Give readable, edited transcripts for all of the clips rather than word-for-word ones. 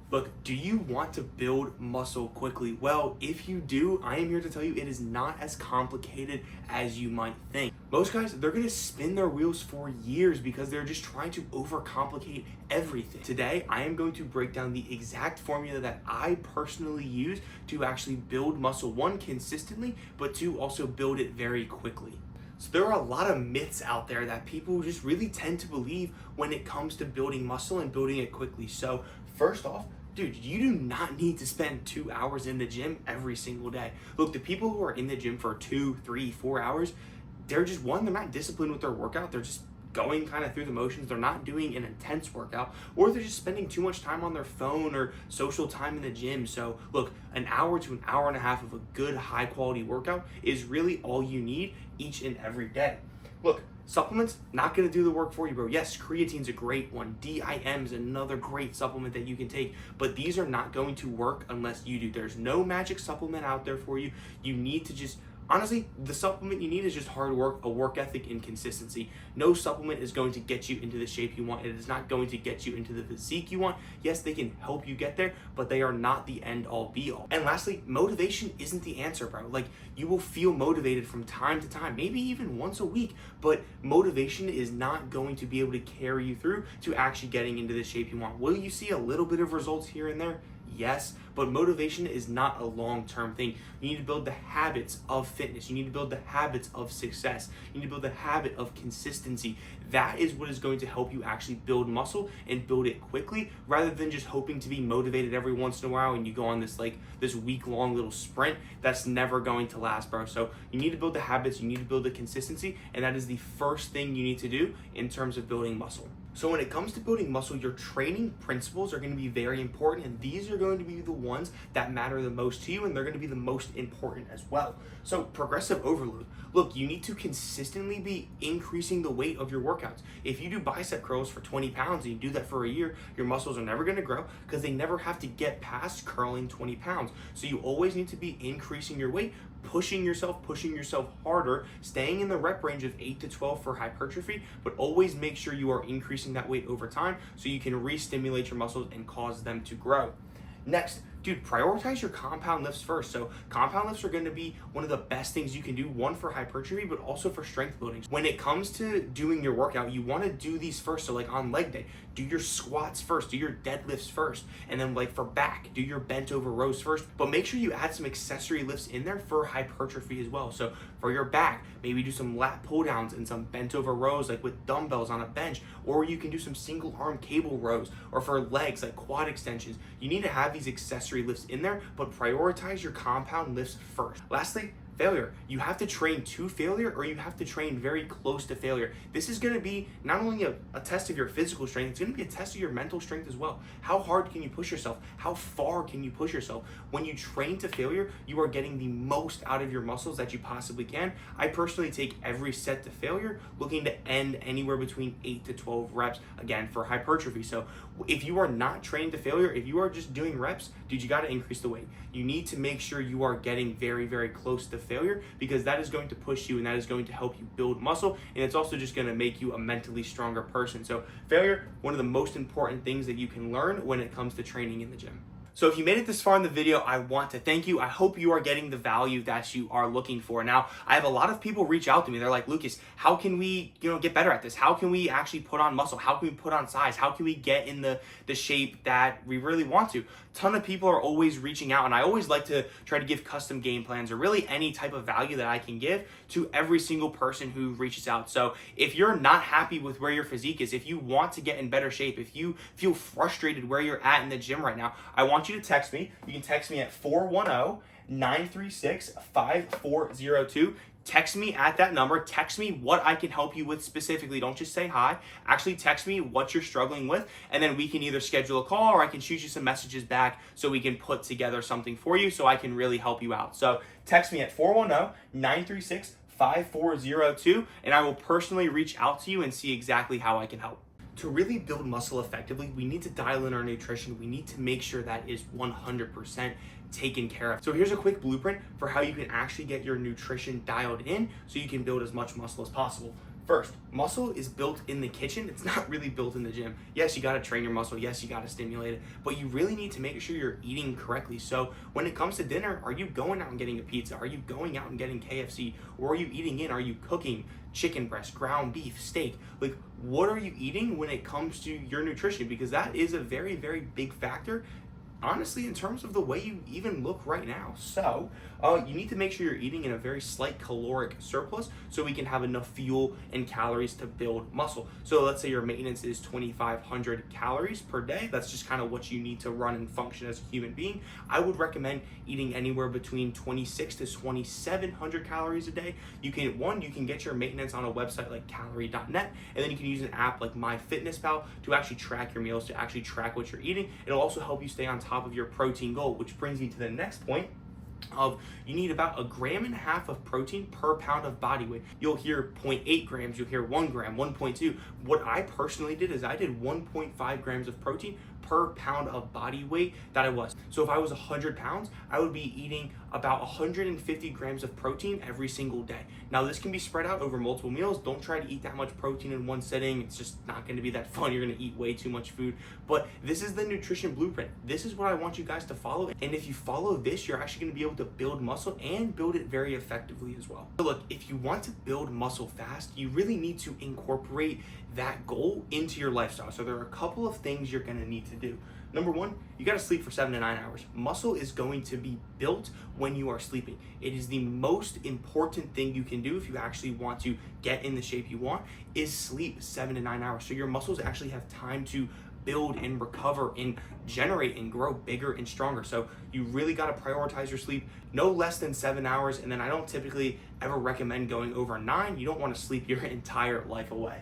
Look, do you want to build muscle quickly? Well, if you do, I am here to tell you it is not as complicated as you might think. Most guys, they're gonna spin their wheels for years because they're just trying to overcomplicate everything. Today, I am going to break down the exact formula that I personally use to actually build muscle, one, consistently, but two, also build it very quickly. So there are a lot of myths out there that people just really tend to believe when it comes to building muscle and building it quickly. So first off, dude, you do not need to spend 2 hours in the gym every single day. Look, the people who are in the gym for 2, 3, 4 hours, they're just, one, they're not disciplined with their workout. They're just going kind of through the motions. They're not doing an intense workout, or they're just spending too much time on their phone or social time in the gym. So look, an hour to an hour and a half of a good high quality workout is really all you need each and every day. Look, supplements, not gonna do the work for you, bro. Yes, creatine's a great one. DIM is another great supplement that you can take, but these are not going to work unless you do. There's no magic supplement out there for you. You need to just, honestly, the supplement you need is just hard work, a work ethic, and consistency. No supplement is going to get you into the shape you want. It is not going to get you into the physique you want. Yes, they can help you get there, but they are not the end all be all. And lastly, motivation isn't the answer, bro. Like, you will feel motivated from time to time, maybe even once a week, but motivation is not going to be able to carry you through to actually getting into the shape you want. Will you see a little bit of results here and there? Yes, but motivation is not a long-term thing. You need to build the habits of fitness. You need to build the habits of success. You need to build the habit of consistency. That is what is going to help you actually build muscle and build it quickly, rather than just hoping to be motivated every once in a while and you go on this week-long little sprint that's never going to last, bro. So you need to build the habits, you need to build the consistency, and that is the first thing you need to do in terms of building muscle. So when it comes to building muscle, your training principles are going to be very important, and these are going to be the ones that matter the most to you, and they're going to be the most important as well. So progressive overload. Look, you need to consistently be increasing the weight of your workouts. If you do bicep curls for 20 pounds and you do that for a year, your muscles are never going to grow because they never have to get past curling 20 pounds. So you always need to be increasing your weight, pushing yourself harder, staying in the rep range of 8 to 12 for hypertrophy, but always make sure you are increasing that weight over time so you can re-stimulate your muscles and cause them to grow. Next, dude, prioritize your compound lifts first. So compound lifts are going to be one of the best things you can do, one for hypertrophy, but also for strength building. When it comes to doing your workout, you want to do these first. So like on leg day, do your squats first, do your deadlifts first, and then like for back, do your bent over rows first, but make sure you add some accessory lifts in there for hypertrophy as well. So for your back, maybe do some lat pull downs and some bent over rows like with dumbbells on a bench, or you can do some single arm cable rows, or for legs like quad extensions. You need to have these accessory lifts in there, but prioritize your compound lifts first. Lastly, failure. You have to train to failure, or you have to train very close to failure. This is going to be not only a test of your physical strength, it's going to be a test of your mental strength as well. How hard can you push yourself? How far can you push yourself? When you train to failure, you are getting the most out of your muscles that you possibly can. I personally take every set to failure, looking to end anywhere between 8 to 12 reps, again, for hypertrophy. So if you are not trained to failure, if you are just doing reps, dude, you got to increase the weight. You need to make sure you are getting very, very close to failure, because that is going to push you and that is going to help you build muscle, and it's also just going to make you a mentally stronger person. So failure, one of the most important things that you can learn when it comes to training in the gym. So if you made it this far in the video, I want to thank you. I hope you are getting the value that you are looking for. Now, I have a lot of people reach out to me. They're like, Lucas, how can we, get better at this? How can we actually put on muscle? How can we put on size? How can we get in the shape that we really want to? Ton of people are always reaching out, and I always like to try to give custom game plans, or really any type of value that I can give to every single person who reaches out. So if you're not happy with where your physique is, if you want to get in better shape, if you feel frustrated where you're at in the gym right now, I want you to text me. You can text me at 410-936-5402. Text me at that number. Text me what I can help you with specifically. Don't just say hi. Actually text me what you're struggling with, and then we can either schedule a call, or I can shoot you some messages back so we can put together something for you so I can really help you out. So text me at 410-936-5402, and I will personally reach out to you and see exactly how I can help. To really build muscle effectively, we need to dial in our nutrition. We need to make sure that is 100% taken care of. So here's a quick blueprint for how you can actually get your nutrition dialed in so you can build as much muscle as possible. First, muscle is built in the kitchen. It's not really built in the gym. Yes, you gotta train your muscle. Yes, you gotta stimulate it, but you really need to make sure you're eating correctly. So when it comes to dinner, are you going out and getting a pizza? Are you going out and getting KFC? Or are you eating in? Are you cooking chicken breast, ground beef, steak? Like, what are you eating when it comes to your nutrition? Because that is a very, very big factor, honestly, in terms of the way you even look right now. So you need to make sure you're eating in a very slight caloric surplus so we can have enough fuel and calories to build muscle. So let's say your maintenance is 2,500 calories per day. That's just kind of what you need to run and function as a human being. I would recommend eating anywhere between 26 to 2,700 calories a day. You can get your maintenance on a website like calorie.net, and then you can use an app like MyFitnessPal to actually track your meals, to actually track what you're eating. It'll also help you stay on top of your protein goal, which brings me to the next point of you need about 1.5 grams of protein per pound of body weight. You'll hear 0.8 grams, you'll hear 1 gram, 1.2. What I personally did is I did 1.5 grams of protein per pound of body weight that I was. So if I was 100 pounds, I would be eating about 150 grams of protein every single day. Now this can be spread out over multiple meals. Don't try to eat that much protein in one sitting. It's just not gonna be that fun. You're gonna eat way too much food. But this is the nutrition blueprint. This is what I want you guys to follow. And if you follow this, you're actually gonna be able to build muscle and build it very effectively as well. So look, if you want to build muscle fast, you really need to incorporate that goal into your lifestyle. So there are a couple of things you're gonna need to do. Number one, you gotta sleep for 7 to 9 hours. Muscle is going to be built when you are sleeping. It is the most important thing you can do if you actually want to get in the shape you want, is sleep 7 to 9 hours. So your muscles actually have time to build and recover and generate and grow bigger and stronger. So you really got to prioritize your sleep, no less than 7 hours. And then I don't typically ever recommend going over 9. You don't want to sleep your entire life away.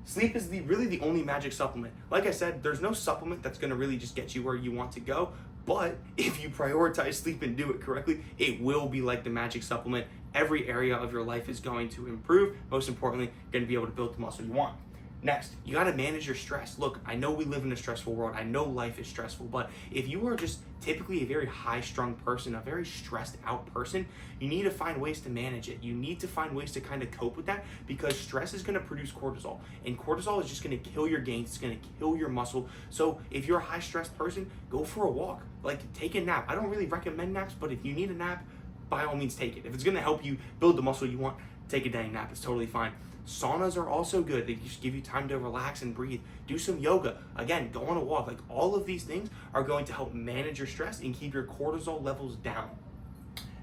Sleep is really the only magic supplement. Like I said, there's no supplement that's gonna really just get you where you want to go, but if you prioritize sleep and do it correctly, it will be like the magic supplement. Every area of your life is going to improve. Most importantly, you're gonna be able to build the muscle you want. Next, you gotta manage your stress. Look, I know we live in a stressful world. I know life is stressful, but if you are just typically a very high-strung person, a very stressed out person, you need to find ways to manage it. You need to find ways to kind of cope with that, because stress is gonna produce cortisol, and cortisol is just gonna kill your gains, it's gonna kill your muscle. So if you're a high-stressed person, go for a walk, like take a nap. I don't really recommend naps, but if you need a nap, by all means take it. If it's gonna help you build the muscle you want, take a dang nap, it's totally fine. Saunas are also good. They just give you time to relax and breathe. Do some yoga. Again, go on a walk. Like, all of these things are going to help manage your stress and keep your cortisol levels down.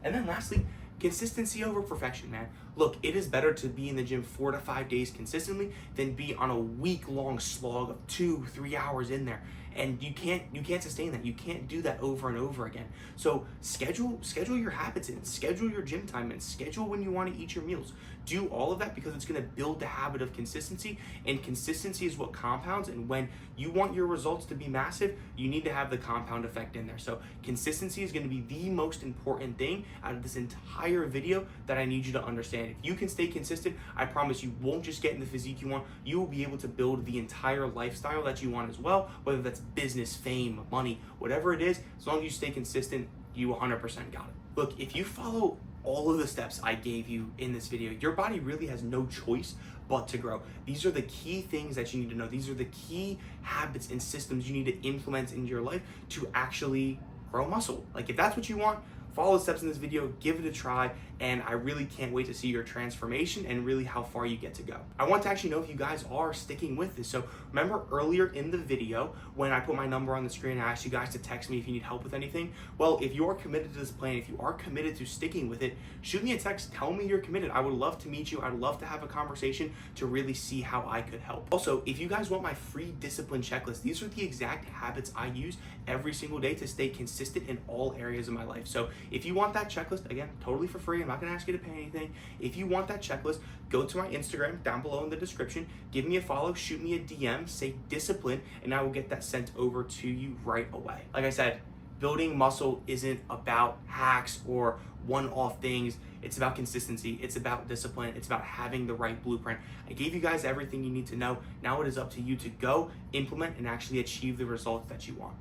And then lastly, consistency over perfection, man. Look, it is better to be in the gym 4 to 5 days consistently than be on a week-long slog of 2-3 hours in there. And you can't sustain that. You can't do that over and over again. So schedule your habits in, schedule your gym time in, schedule when you want to eat your meals. Do all of that, because it's going to build the habit of consistency, and consistency is what compounds. And when you want your results to be massive, you need to have the compound effect in there. So consistency is going to be the most important thing out of this entire video that I need you to understand. If you can stay consistent, I promise you won't just get in the physique you want, you will be able to build the entire lifestyle that you want as well, whether that's business, fame, money, whatever it is. As long as you stay consistent, you 100% got it. Look, if you follow all of the steps I gave you in this video, your body really has no choice but to grow. These are the key things that you need to know. These are the key habits and systems you need to implement into your life to actually grow muscle. Like, if that's what you want, follow the steps in this video, give it a try, and I really can't wait to see your transformation and really how far you get to go. I want to actually know if you guys are sticking with this. So remember earlier in the video when I put my number on the screen, I asked you guys to text me if you need help with anything. Well, if you are committed to this plan, if you are committed to sticking with it, shoot me a text, tell me you're committed. I would love to meet you. I'd love to have a conversation to really see how I could help. Also, if you guys want my free discipline checklist, these are the exact habits I use every single day to stay consistent in all areas of my life. So if you want that checklist, again, totally for free, I'm not gonna ask you to pay anything. If you want that checklist, go to my Instagram down below in the description, give me a follow, shoot me a DM, say discipline, and I will get that sent over to you right away. Like I said, building muscle isn't about hacks or one-off things. It's about consistency. It's about discipline. It's about having the right blueprint. I gave you guys everything you need to know. Now it is up to you to go implement and actually achieve the results that you want.